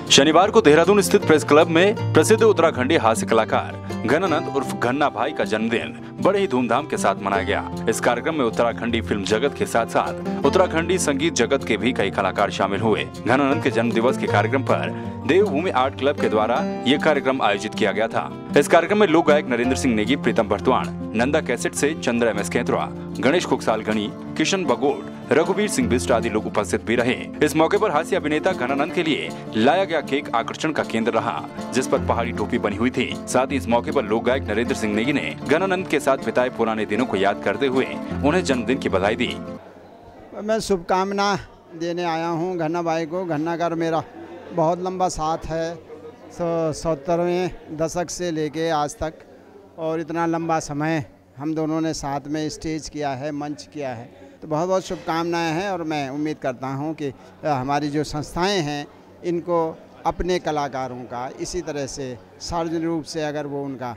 शनिवार को देहरादून स्थित प्रेस क्लब में प्रसिद्ध उत्तराखंडी हास्य कलाकार घनानंद उर्फ घन्ना भाई का जन्मदिन बड़े ही धूमधाम के साथ मनाया गया। इस कार्यक्रम में उत्तराखंडी फिल्म जगत के साथ साथ उत्तराखंडी संगीत जगत के भी कई कलाकार शामिल हुए। घनानंद के जन्म दिवस के कार्यक्रम पर देवभूमि आर्ट क्लब के द्वारा ये कार्यक्रम आयोजित किया गया था। इस कार्यक्रम में लोक गायक नरेंद्र सिंह नेगी, प्रीतम भरतवाण, नंदा कैसेट से चंद्र एम एस खेतरा, गणेश खुकसाल गणी, किशन बगोड़, रघुवीर सिंह बिष्ट आदि लोग उपस्थित भी रहे। इस मौके पर हास्य अभिनेता घनानंद के लिए लाया गया केक आकर्षण का केंद्र रहा, जिस पर पहाड़ी टोपी बनी हुई थी। साथ ही इस मौके पर लोक गायक नरेंद्र सिंह नेगी ने घनानंद के साथ बिताए पुराने दिनों को याद करते हुए उन्हें जन्मदिन की बधाई दी। मैं शुभकामना देने आया हूँ घन्ना भाई को। घन्ना का मेरा बहुत लंबा साथ है, 70वें दशक से लेके आज तक, और इतना लंबा समय हम दोनों ने साथ में स्टेज किया है, मंच किया है। तो बहुत बहुत शुभकामनाएं हैं और मैं उम्मीद करता हूं कि हमारी जो संस्थाएं हैं इनको अपने कलाकारों का इसी तरह से सार्वजनिक रूप से अगर वो उनका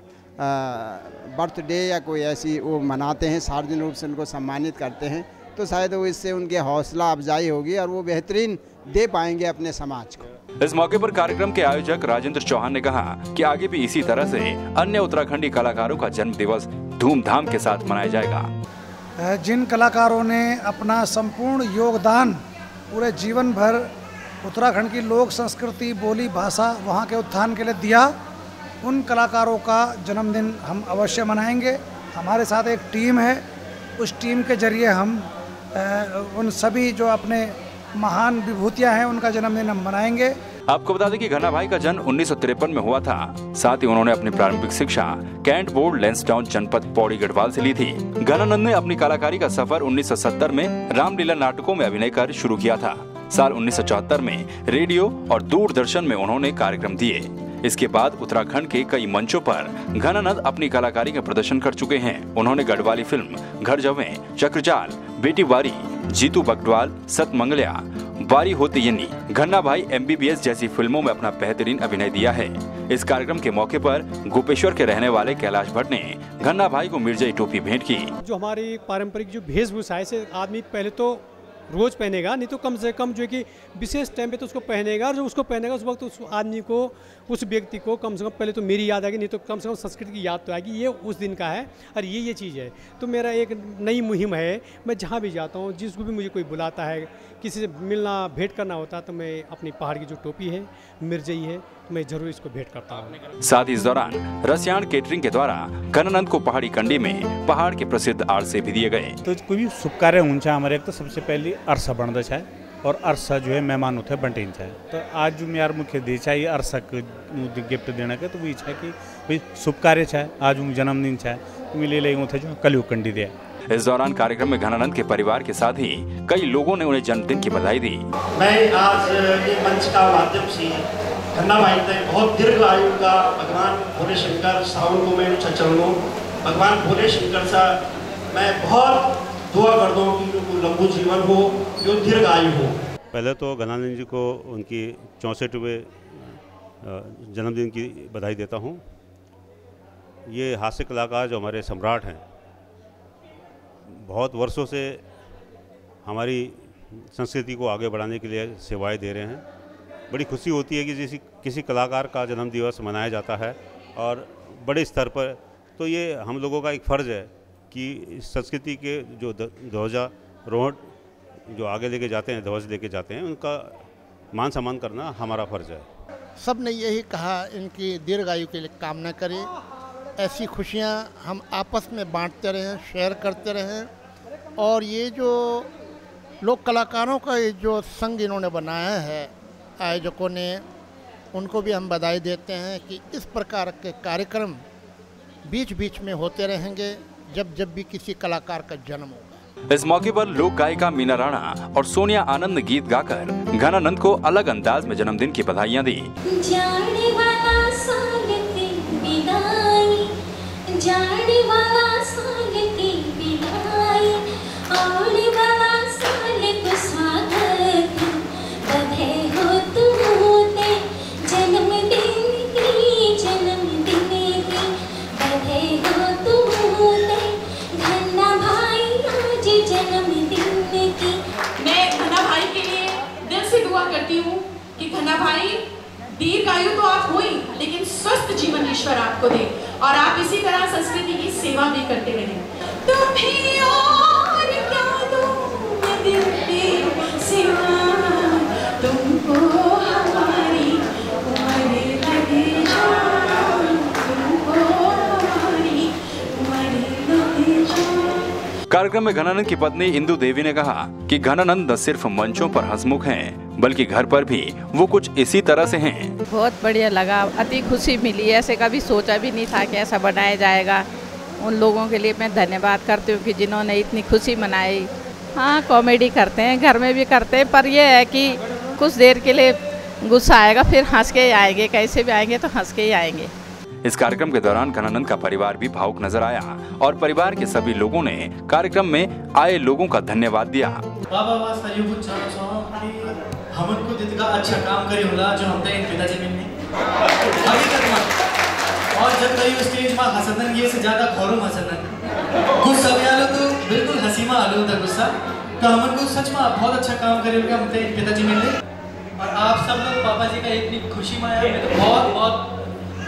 बर्थडे या कोई ऐसी वो मनाते हैं, सार्वजनिक रूप से उनको सम्मानित करते हैं, तो शायद वो इससे उनकी हौसला अफजाई होगी और वो बेहतरीन दे पाएंगे अपने समाज को। इस मौके पर कार्यक्रम के आयोजक राजेंद्र चौहान ने कहा कि आगे भी इसी तरह से अन्य उत्तराखंडी कलाकारों का जन्म दिवस धूमधाम के साथ मनाया जाएगा। जिन कलाकारों ने अपना संपूर्ण योगदान पूरे जीवन भर उत्तराखंड की लोक संस्कृति, बोली, भाषा, वहाँ के उत्थान के लिए दिया, उन कलाकारों का जन्मदिन हम अवश्य मनाएंगे। हमारे साथ एक टीम है, उस टीम के जरिए हम उन सभी जो अपने महान विभूतियाँ हैं उनका जन्मदिन हम मनाएंगे। आपको बता दें कि घन्ना भाई का जन्म 1953 में हुआ था। साथ ही उन्होंने अपनी प्रारंभिक शिक्षा कैंट बोर्ड लैंसडाउन जनपद पौड़ी गढ़वाल से ली थी। घनानंद ने अपनी कलाकारी का सफर 1970 में रामलीला नाटकों में अभिनय कर शुरू किया था। साल 1974 में रेडियो और दूरदर्शन में उन्होंने कार्यक्रम दिए। इसके बाद उत्तराखंड के कई मंचों पर घनानंद अपनी कलाकारी का प्रदर्शन कर चुके हैं। उन्होंने गढ़वाली फिल्म घर जवें, चक्रजाल, बेटी वारी, जीतू बकटवाल, सतमंगल्या, बारी होती यनी, घन्ना भाई MBBS जैसी फिल्मों में अपना बेहतरीन अभिनय दिया है। इस कार्यक्रम के मौके पर गोपेश्वर के रहने वाले कैलाश भट्ट ने घन्ना भाई को मिर्जाई टोपी भेंट की। जो हमारी पारंपरिक जो वेशभूषा है से आदमी पहले तो रोज पहनेगा, नहीं तो कम से कम जो है कि विशेष टाइम पे तो उसको पहनेगा, और जब उसको पहनेगा उस वक्त उस आदमी को, उस व्यक्ति को कम से कम पहले तो मेरी याद आएगी, नहीं तो कम से कम संस्कृति की याद तो आएगी, ये उस दिन का है और ये चीज़ है। तो मेरा एक नई मुहिम है, मैं जहाँ भी जाता हूँ, जिसको भी मुझे कोई बुलाता है, किसी से मिलना भेंट करना होता है, तो मैं अपनी पहाड़ की जो टोपी है, मिर्जई है, मैं जरूर इसको भेंट करता हूँ। साथ ही इस दौरान रसियान केटरिंग के द्वारा घनानंद को पहाड़ी कंडी में पहाड़ के प्रसिद्ध आरसे भी दिए गए। तो कोई भी शुभ कार्य होना हमारे तो सबसे पहले अरसा बनता है, और अरसा जो है मेहमान होता है बंटेन है। तो आज जो मेरा मुख्य देश है अरसा को गिफ्ट देने का, तो वो इच्छा है कि भाई शुभ कार्य है, आज जन्मदिन है, तो मिले ले जो कलयुग कंडी दिया। इस दौरान कार्यक्रम में घनानंद के परिवार के साथ ही कई लोगों ने उन्हें जन्मदिन की बधाई दी। मैं आज ये मंच का माध्यम से घन्ना भाई तक बहुत दीर्घ आयु का भगवान भोले शंकर सावन को मैं चरणों भगवान भोले शंकर से मैं बहुत दुआ कर दूँ कि उनको लंबू जीवन हो, जो दीर्घ आयु हो। पहले तो घनानंद जी को उनकी 64वें जन्मदिन की बधाई देता हूँ। ये हास्य कलाकार जो हमारे सम्राट हैं, बहुत वर्षों से हमारी संस्कृति को आगे बढ़ाने के लिए सेवाएं दे रहे हैं। बड़ी खुशी होती है कि जैसे किसी कलाकार का जन्मदिवस मनाया जाता है और बड़े स्तर पर, तो ये हम लोगों का एक फ़र्ज़ है कि संस्कृति के जो ध्वजारोहण जो आगे लेके जाते हैं, ध्वज लेके जाते हैं, उनका मान सम्मान करना हमारा फ़र्ज़ है। सब ने यही कहा इनकी दीर्घायु के लिए कामना करें, ऐसी खुशियां हम आपस में बांटते रहें, शेयर करते रहें। और ये जो लोक कलाकारों का ये जो संघ इन्होंने बनाया है आयोजकों ने, उनको भी हम बधाई देते हैं कि इस प्रकार के कार्यक्रम बीच बीच में होते रहेंगे जब जब भी किसी कलाकार का जन्म होगा। इस मौके पर लोक गायिका मीना राणा और सोनिया आनंद ने गीत गाकर घनानंद को अलग अंदाज में जन्मदिन की बधाइयां दी। जाने वाला साल की विदाई, जाने वाला साल की विदाई, आने वाला साल को स्वागत, बधाई हो तुम्हें जन्मदिन की, जन्मदिन की बधाई हो तुम्हें घन्ना भाई आज जन्मदिन की। मैं घन्ना भाई के लिए दिल से दुआ करती हूँ कि घन्ना भाई दीर्घायु तो आप हुई, लेकिन स्वस्थ जीवन ईश्वर आपको दे और आप इसी तरह संस्कृति की सेवा भी करते रहें। तुम्हें और क्या दूं मैं दिल के सिवा, तुमको हमारी उम्र लगे जान, तुमको हमारी उम्र लगे जान। कार्यक्रम में घनानंद की पत्नी इंदु देवी ने कहा कि घनानंद न सिर्फ मंचों पर हंसमुख हैं, बल्कि घर पर भी वो कुछ इसी तरह से हैं। बहुत बढ़िया लगा, अति खुशी मिली। ऐसे कभी सोचा भी नहीं था कि ऐसा बनाया जाएगा। उन लोगों के लिए मैं धन्यवाद करती हूँ कि जिन्होंने इतनी खुशी मनाई। हाँ, कॉमेडी करते हैं, घर में भी करते हैं, पर यह है कि कुछ देर के लिए गुस्सा आएगा, फिर हंस के ही आएंगे। कैसे भी आएंगे तो हंस के ही आएंगे। इस कार्यक्रम के दौरान घनानंद का परिवार भी भावुक नजर आया और परिवार के सभी लोगों ने कार्यक्रम में आए लोगों का धन्यवाद दिया। हमको जितना अच्छा काम करी होला जो हमने इन पिताजी मिलने और जब कहीं स्टेज में हसनन ये से ज्यादा खोरूम हसनन गुस्सा भी आलो तो बिल्कुल हसीमा आलो था गुस्सा। तो हमको सच में बहुत अच्छा काम करे होगा हमने इन पिताजी मिलने और आप सब लोग पापा जी का इतनी खुशी में आया। मैं तो बहुत बहुत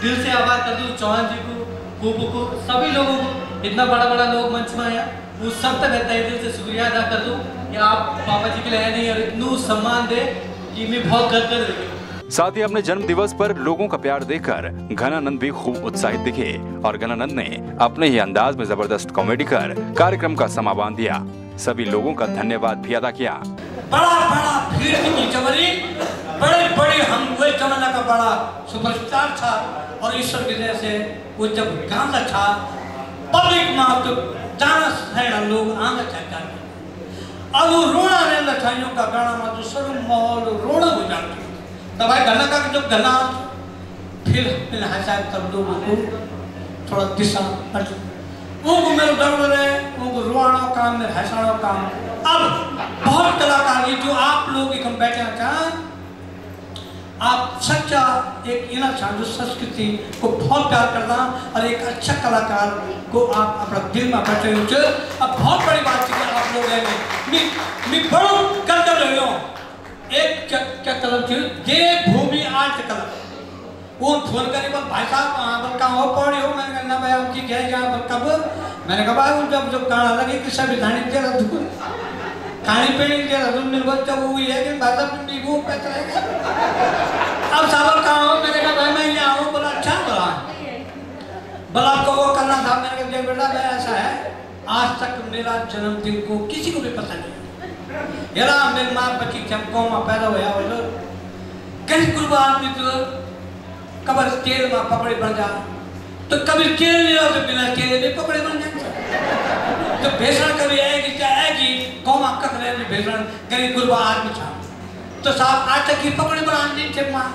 दिल से आभार कर दूँ चौहान जी को, फूफू को, सभी लोगों को। इतना बड़ा बड़ा लोग मंच में आया, वो सब तक तहे दिल से शुक्रिया अदा कर दूँ कि आप पापा जी के लिए नहीं और इतना सम्मान दे कि मैं बहुत गर्व कर। साथ ही अपने जन्म दिवस पर लोगों का प्यार देखकर घनानंद भी खूब उत्साहित दिखे और घनानंद ने अपने ही अंदाज में जबरदस्त कॉमेडी कर कार्यक्रम का समा बांध दिया। सभी लोगों का धन्यवाद भी अदा किया। बड़ा बड़ा भीड़ की चवरी, बड़े बड़े हम वो जमाना का बड़ा सुपरस्टार था और ईश्वर की दया से वो जब गाना था पब्लिक में तो डांस है लोग आंगा चाहता है। अब वो रोना ने लठाइयों का गाना में तो सब माहौल रोना हो जाता है। तब भाई गाना का जब गाना फिर हंसा तब लोगों को थोड़ा दिशा वो मेरे डर रहे उनको रोना काम में हंसाना काम। अब बहुत कलाकार ये जो आप लोग एक हम बैठे चाहें आप सच्चा एक इंसान जो संस्कृति को बहुत प्यार करना और एक अच्छा कलाकार को आप अपना दिल में बैठे हुए। अब बहुत बड़ी बात है कि आप लोग हैं मैं बड़ो करते रहे हो एक क्या कलम थी देवभूमि आर्ट कलम वो फोन करे बोल भाई साहब कहाँ हो पड़ी हो। मैंने कहा ना भाई आपकी क्या कब मैंने कहा भाई जब गाना लगे कि संविधानिक जरा धुन खाने पीने जरा धुन मिल गई जब वो है कि भाई साहब वो पैसा अब साहब कहाँ हो। मैंने कहा भाई मैं यहाँ हूँ। बोला अच्छा बोला आपको वो करना था। मैंने कहा देख बेटा मैं ऐसा है आज तक मेरा जन्मदिन को किसी को भी पता नहीं यार। मेरी माँ बच्ची जब गाँव में पैदा हुआ बोलो कहीं गुरु आदमी तो कबर तेल में पकड़े बन जा तो कभी तेल नहीं हो तो बिना तेल में पकड़े बन जाए। तो भेषण कभी आएगी क्या आएगी गाँव में कख रहे भेषण गरीब गुरु आदमी था तो साहब आज तक ही पकड़े बना नहीं थे माँ।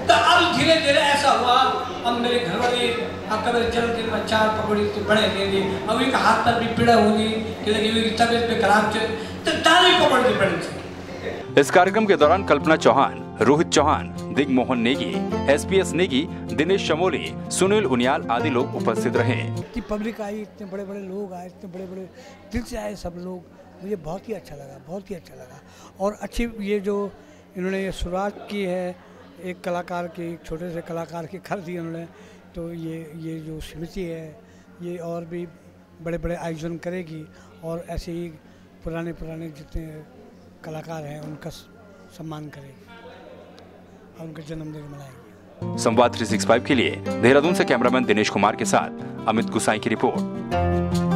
तो अब धीरे धीरे ऐसा हुआ अब मेरे घर वाले कभी जन्मदिन में 4 पकौड़ी तो बड़े दे दी। अब एक हाथ पर भी पीड़ा होगी कि लगी तबीयत पे खराब चल तो दाली पकड़ के पड़ी थी। इस कार्यक्रम के दौरान कल्पना चौहान, रोहित चौहान, दिग्मोहन नेगी, एसपीएस नेगी, दिनेश चमोली, सुनील उनियाल आदि लोग उपस्थित रहे। इतनी पब्लिक आई, इतने बड़े बड़े लोग आए, इतने बड़े बड़े दिल से आए सब लोग। मुझे बहुत ही अच्छा लगा, बहुत ही अच्छा लगा। और अच्छी ये जो इन्होंने ये शुरुआत की है एक कलाकार की, एक छोटे से कलाकार की कर दी उन्होंने। तो ये जो समिति है ये और भी बड़े बड़े आयोजन करेगी और ऐसे ही पुराने जितने कलाकार हैं उनका सम्मान करेगी और उनका जन्मदिन मनाएगी। संवाद 365 के लिए देहरादून से कैमरामैन दिनेश कुमार के साथ अमित गुसाई की रिपोर्ट।